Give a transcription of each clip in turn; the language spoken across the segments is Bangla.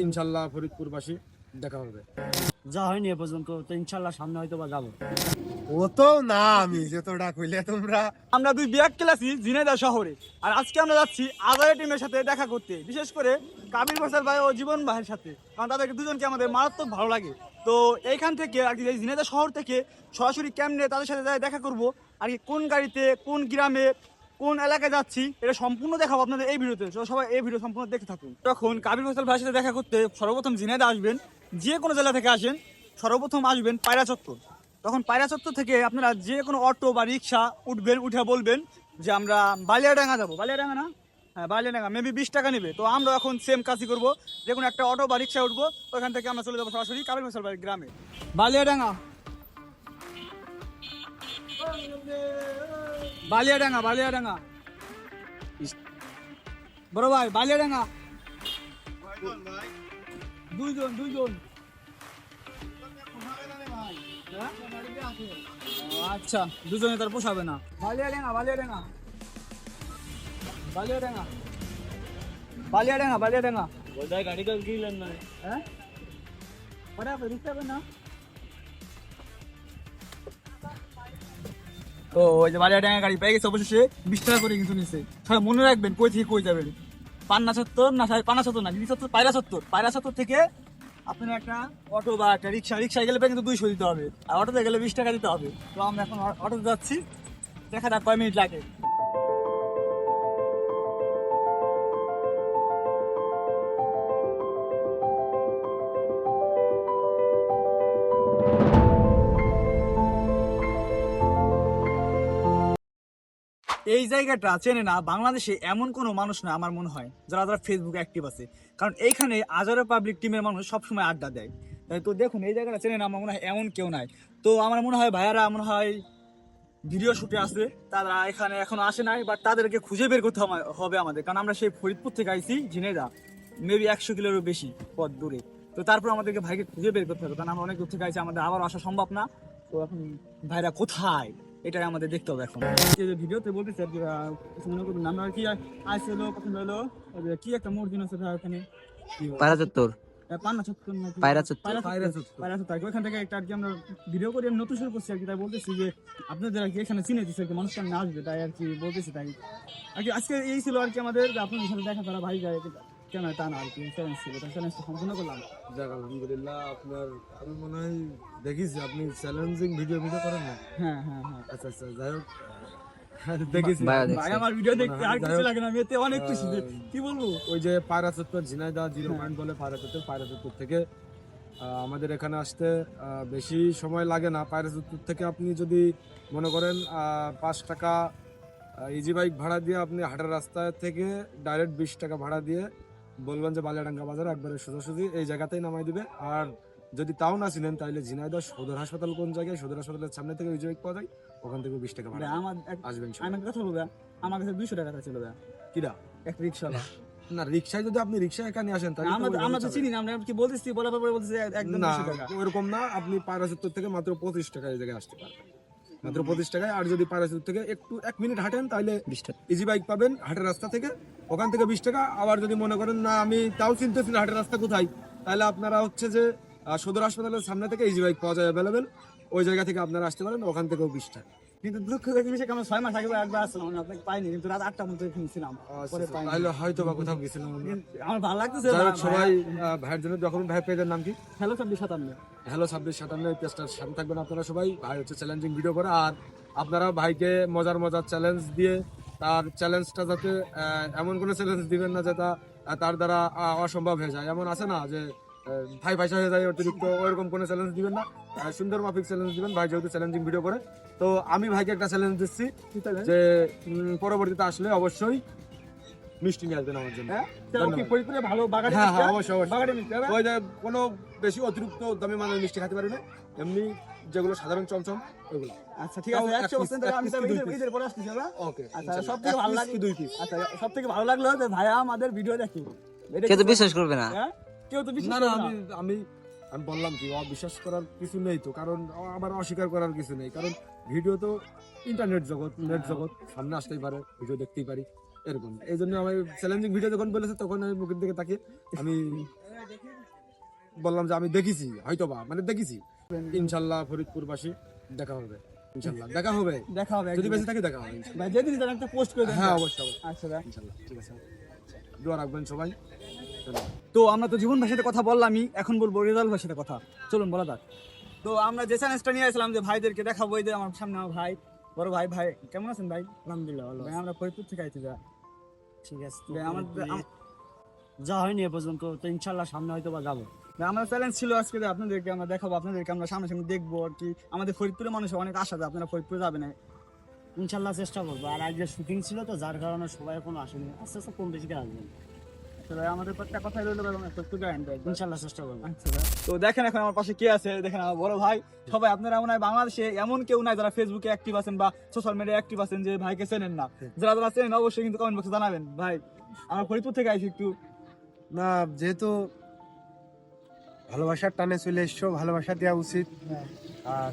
ইনশাল্লাহ ফরিদপুরবাসী দেখা হবে। যা হয়নি এ পর্যন্ত, তো ইনশাল্লাহ সামনে হয়তো বা যাবো। ও তো না, আমি যতটা কইলে তোমরা। আমরা দুই ব্যাগ খেলাছি ঝিনাইদহ শহরে, আর আজকে আমরা যাচ্ছি আজারে টিমের সাথে দেখা করতে, বিশেষ করে কাবির ফয়সাল ভাই ও জীবন ভাইয়ের সাথে, কারণ তাদেরকে দুজনকে আমাদের মারাত্মক ভালো লাগে। তো এইখান থেকে আর কি, এই ঝিনাইদহ শহর থেকে সরাসরি কেমনে তাদের সাথে দেখা করব, আর কি কোন গাড়িতে কোন গ্রামে কোন এলাকায় যাচ্ছি, এটা সম্পূর্ণ দেখাবো আপনাদের এই ভিডিওতে। তো সবাই এই ভিডিও সম্পূর্ণ দেখতে থাকুন। যখন কাবির ফয়সাল ভাইয়ের সাথে দেখা করতে সর্বপ্রথম ঝিনাইদহ আসবেন, যে কোনো জেলা থেকে আসেন, সর্বপ্রথম আসবেন পায়রা চত্বর। তখন পায়রা চত্বর থেকে আপনারা যে কোনো অটো বা রিক্সা উঠবেন, উঠে বলবেন যে আমরা বালিয়াডাঙ্গা যাবো। বালিয়াডাঙ্গা না? হ্যাঁ বালিয়াডাঙ্গা, মেবি 20 টাকা নেবে। তো আমরা এখন সেম কাজই করবো, যে কোনো একটা অটো বা রিক্সা উঠবো, ওইখান থেকে আমরা চলে যাবো সরাসরি কাবির ফয়সাল ভাইয়ের গ্রামে। বালিয়াডাঙ্গা, বালিয়াডাঙ্গা, বালিয়াডাঙ্গা বড় ভাই, বালিয়াডাঙ্গা। দুইজন দুইজন। আচ্ছা, দুজনে তার পোষাবে না। বালিয়াডাঙ্গা, বালিয়াডাঙ্গা, বালিয়াডাঙ্গা, বালিয়াডাঙ্গা, বালিয়াডাঙ্গা। বোধহয় গাড়ি কাজ গিলেন না। হ্যাঁ পরে আপনি রিক্সা হবে না? তো ওই যে বালিয়াডাঙ্গা গাড়ি পেয়ে গেছে অবশেষে, 20 টাকা করে কিন্তু নিচ্ছে। সবাই মনে রাখবেন কই থেকে কই যাবেন। পান্না চত্বর না, পান্না চত্বর না, গিরি চত্বর, পায়রা চত্বর। পায়রা চত্বর থেকে আপনার একটা অটো বা একটা রিক্সা, রিক্সায় গেলে কিন্তু 200 দিতে হবে, আর অটোতে গেলে 20 টাকা দিতে হবে। তো আমরা এখন অটোতে যাচ্ছি, দেখা যাক কয় মিনিট লাগে। এই জায়গাটা চেনে না বাংলাদেশে এমন কোনো মানুষ না আমার মনে হয়, যারা যারা ফেসবুকে অ্যাক্টিভ আছে, কারণ এইখানে আজারে পাবলিক টিমের মানুষ সবসময় আড্ডা দেয়। তো দেখুন এই জায়গাটা চেনে না আমার মনে হয় এমন কেউ নাই। তো আমার মনে হয় ভাইয়ারা মনে হয় ভিডিও শুটে আসবে, তারা এখানে এখনো আসে নাই, বাট তাদেরকে খুঁজে বের করতে হবে আমাদের, কারণ আমরা সেই ফরিদপুর থেকে আইছি ঝিনাইদহ, মেবি 100 কিলোরও বেশি পথ দূরে। তো তারপর আমাদেরকে ভাইকে খুঁজে বের করতে হবে, কারণ আমরা অনেক দূর থেকে আইছি, আমাদের আবার আসা সম্ভব না। তো এখন ভাইরা কোথায় এটাই আমাদের দেখতে হবে এখন। ভিডিওতে বলতেছে আর কি, মনে করুন আমরা কি আইছিল, পছন্দ হলো কি একটা মসজিদ আছে ওখানে, পায়রা চত্বর, পান্না চত্বর নাকি পায়রা চত্বর, পায়রা চত্বর। ওইখান থেকে একটা আর কি আমরা ভিডিও করে আমি নতুন শুরু করছি আর কি, তাই বলতেছি যে আপনাদের আর কি এখানে চিনে দিচ্ছে আর কি, মানুষ সামনে আসবে, তাই আর কি বলতেছি। তাই আর কি আজকে এই ছিল আর কি আমাদের, আপনাদের সাথে দেখা করা, ভাই যায় কেন তা না আর কি, চ্যালেঞ্জ ছিল, চ্যালেঞ্জটা সম্পূর্ণ করলাম। যাক আলহামদুলিল্লাহ, আপনার আমি মনে হয় দেখেছি আপনি চ্যালেঞ্জিং ভিডিও করেন না। হ্যাঁ হ্যাঁ হ্যাঁ, আচ্ছা আচ্ছা, যাই হোক দেখেছি। ভাই আমার ভিডিও দেখতে আর কিছু লাগে না, আমি এতে অনেক খুশি। কি বলবো, ওই যে পায়রা চত্বর ঝিনাইদহ 0 পয়েন্ট বলে পায়রা চত্বর থেকে আমাদের এখানে আসতে বেশি সময় লাগে না। পায়রা চত্বর থেকে আপনি যদি মনে করেন 5 টাকা ইজি বাইক ভাড়া দিয়ে আপনি হাটের রাস্তা থেকে ডাইরেক্ট 20 টাকা ভাড়া দিয়ে বলবেন যে বালিয়াডাঙ্গা বাজার, একবারে সোজাসুজি এই জায়গাতেই নামাই দিবে। আর যদি তাও না চিনেন তাহলে ঝিনাইদহ সদর হাসপাতাল কোন জায়গায়, সদর হাসপাতালের সামনে থেকে ইজি বাইক পাওয়া যায়, ওখান থেকে 20 টাকা ভাড়া আমার আসবেন। আমি কথা বলবো, আমার কাছে 200 টাকা ছিল কিরা একটা রিক্সাওয়ালা। না রিক্সায় যদি আপনি রিক্সা এখানে আসেন তাহলে আমরা তো চিনি না, আমরা কি বলতেছি, বলার পরে বলতেছি একদম না 200 টাকা। ওরকম না, আপনি পায়রা চত্বর থেকে মাত্র 25 টাকা এই জায়গায় আসতে পারবেন, মাত্র 25 টাকায়। আর যদি পায়রা চত্বর থেকে একটু 1 মিনিট হাঁটেন তাহলে 20 টাকা ইজি বাইক পাবেন হাটের রাস্তা থেকে, ওখান থেকে 20 টাকা। আবার যদি মনে করেন না আমি তাও চিনতেছি না হাটের রাস্তা কোথায়, তাহলে আপনারা হচ্ছে যে সদর হাসপাতালের সামনে থেকে ইজি বাইক পাওয়া যায় অ্যাভেলেবেল, ওই জায়গা থেকে আপনারা আসতে পারেন, ওখান থেকেও 20 টাকা। কিন্তু দুঃখ জিনিসে আমরা 6 মাস আগে একবার আসলাম, আপনাকে পাইনি, কিন্তু রাত 8টার মধ্যে কিনছিলাম, পরে পাইনি। তাহলে হয়তো বা কোথাও গেছিলাম আমরা। আমার ভালো লাগতেছে। যাই হোক, সবাই ভাইয়ের জন্য যখন ভাই পেজের নাম কি? হ্যালো 2657। হ্যালো 2657 এই পেজটার সাথে থাকবেন আপনারা সবাই। ভাই হচ্ছে চ্যালেঞ্জিং ভিডিও করে, আর আপনারা ভাইকে মজার মজার চ্যালেঞ্জ দিয়ে, তার চ্যালেঞ্জটা যাতে এমন কোনো চ্যালেঞ্জ দিবেন না যেটা তার দ্বারা অসম্ভব হয়ে যায়। এমন আছে না যে ভাই পয়সা হয়ে যায় অতিরিক্ত, ওইরকম কোনো চ্যালেঞ্জ দিবেন না, সুন্দর মাফিক চ্যালেঞ্জ দিবেন। ভাই যেহেতু চ্যালেঞ্জিং ভিডিও করে, তো আমি ভাইকে একটা চ্যালেঞ্জ দিচ্ছি যে পরবর্তীতে আসলে অবশ্যই মিষ্টি নিয়ে আসবেন আমার জন্য। ভালো বাগাড়ি, হ্যাঁ হ্যাঁ অবশ্যই বাগাড়ি মিষ্টি হবে। ওই যে কোনো বেশি অতিরিক্ত দামি মানের মিষ্টি খেতে পারি না, এমনি যেগুলো সাধারণ চমচম ওইগুলো। আচ্ছা ঠিক আছে, 100% তাহলে আমি ঈদের পরে আসতেছি। ওকে, আচ্ছা সবথেকে ভালো লাগলো 2 পিস। আচ্ছা সবথেকে ভালো লাগলো যে ভাইয়া আমাদের ভিডিও দেখে, কেউ তো বিশ্বাস করবে না। হ্যাঁ কেউ তো বিশ্বাস না করে না, না। আমি বললাম কি অবিশ্বাস করার কিছু নেই তো, কারণ আবার অস্বীকার করার কিছু নেই, কারণ ভিডিও তো ইন্টারনেট জগৎ, নেট জগৎ, সামনে আসতেই পারে, ভিডিও দেখতেই পারি, এরকম। এই জন্য আমি চ্যালেঞ্জিং ভিডিও যখন বলেছে তখন আমি মুখের দিকে তাকিয়ে আমি বললাম যে আমি দেখেছি, হয়তোবা মানে দেখেছি। ইনশাল্লাহ ফরিদপুরবাসী দেখা হবে, ইনশাল্লাহ দেখা হবে, দেখা হবে যদি একদিন। বেঁচে থাকি দেখা হবে ইনশাল্লাহ। ভাই যেদিন যান একটা পোস্ট করে দেন। হ্যাঁ অবশ্যই অবশ্যই, আচ্ছা ভাই। ইনশাল্লাহ ঠিক আছে, দোয়া রাখবেন সবাই। তো আমরা তো জীবন ভাইয়ের সাথে কথা বললামই, এখন বলবো রেজাল্ট ভাইয়ের সাথে কথা। চলুন বলা যাক। তো আমরা যে চ্যালেঞ্জটা নিয়ে আসলাম যে ভাইদেরকে দেখাবো, এই যে আমার সামনে আমার ভাই, বড় ভাই। ভাই কেমন আছেন ভাই? আলহামদুলিল্লাহ ভালো ভাই আমরা ফরিদপুর থেকে আইছি যা। ঠিক আছে। তো ভাই আমার যা হয়নি এ পর্যন্ত, তো ইনশাল্লাহ সামনে হয়তো বা যাবো। ভাই, আমার চ্যালেঞ্জ ছিল আজকে যে আপনাদেরকে আমরা দেখাবো, আপনাদেরকে আমরা সামনে সামনে দেখবো আর কি। আমাদের ফরিদপুরের মানুষের অনেক আশা যে আপনারা ফরিদপুরে যাবেন না। ইনশাল্লাহ চেষ্টা করবো। আর আজকে শুটিং ছিল তো, যার কারণে সবাই এখনো আসেনি, আস্তে আস্তে কম বেশি করে আসবেন। তো ভাই আমাদের একটা কথাই রইলো ভাই, আমরা ফরিদপুর যাবেন ভাই। ইনশাল্লাহ চেষ্টা করবো। আচ্ছা ভাই। তো দেখেন এখন আমার পাশে কে আছে, দেখেন আমার বড় ভাই। সবাই আপনারা মনে হয় বাংলাদেশে এমন কেউ নাই যারা ফেসবুকে অ্যাক্টিভ আছেন বা সোশ্যাল মিডিয়া অ্যাক্টিভ আছেন যে ভাইকে চেনেন না। যারা যারা চেনেন অবশ্যই কিন্তু কমেন্ট বক্সে জানাবেন। ভাই আমরা ফরিদপুর থেকে আইছি একটু। না, যেহেতু ভালোবাসার টানে চলে এসছো, ভালোবাসা দেওয়া উচিত। আর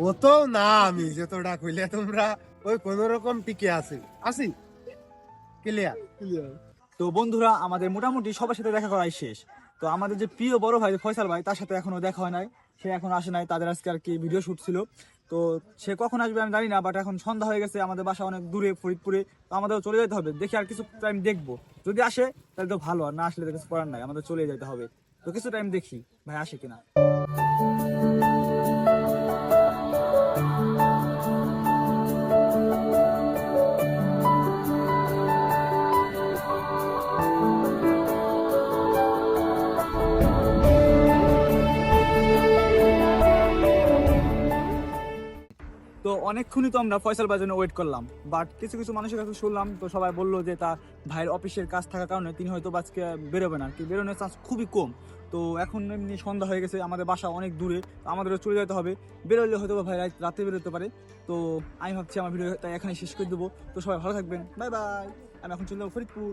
ও তো না, আমি যতটা কইলে তোমরা ওই কোন রকম টিকে আছি ক্লিয়ার। তো বন্ধুরা, আমাদের মোটামুটি সবার সাথে দেখা করাই শেষ। তো আমাদের যে প্রিয় বড় ভাই ফয়সাল ভাই, তার সাথে এখনো দেখা হয় নাই, সে এখন আসে নাই। তাদের আজকে আর কি ভিডিও শুট ছিল। তো সে কখন আসবে আমি জানি না, বাট এখন সন্ধ্যা হয়ে গেছে, আমাদের বাসা অনেক দূরে ফরিদপুরে। তো আমাদেরও চলে যেতে হবে। দেখি আর কিছু টাইম দেখবো, যদি আসে তাহলে তো ভালো, আর না আসলে তো কিছু করার নাই, আমাদের চলে যেতে হবে। তো কিছু টাইম দেখি ভাই আসে কিনা। তো অনেকক্ষণই তো আমরা ফয়সাল ভাইয়ের জন্য ওয়েট করলাম, বাট কিছু কিছু মানুষের কাছে শুনলাম, তো সবাই বললো যে তার ভাইয়ের অফিসের কাজ থাকার কারণে তিনি হয়তো আজকে বেরোবেন আর কি, বেরোনোর চান্স খুবই কম। তো এখন এমনি সন্ধ্যা হয়ে গেছে, আমাদের বাসা অনেক দূরে, তো আমাদেরও চলে যেতে হবে। বেরোলে হয়তো ভাই রাতে বেরোতে পারে। তো আমি ভাবছি আমার ভিডিও তাই এখানে শেষ করে দেবো। তো সবাই ভালো থাকবেন, বাই বাই। আমি এখন চলে যাবো ফরিদপুর।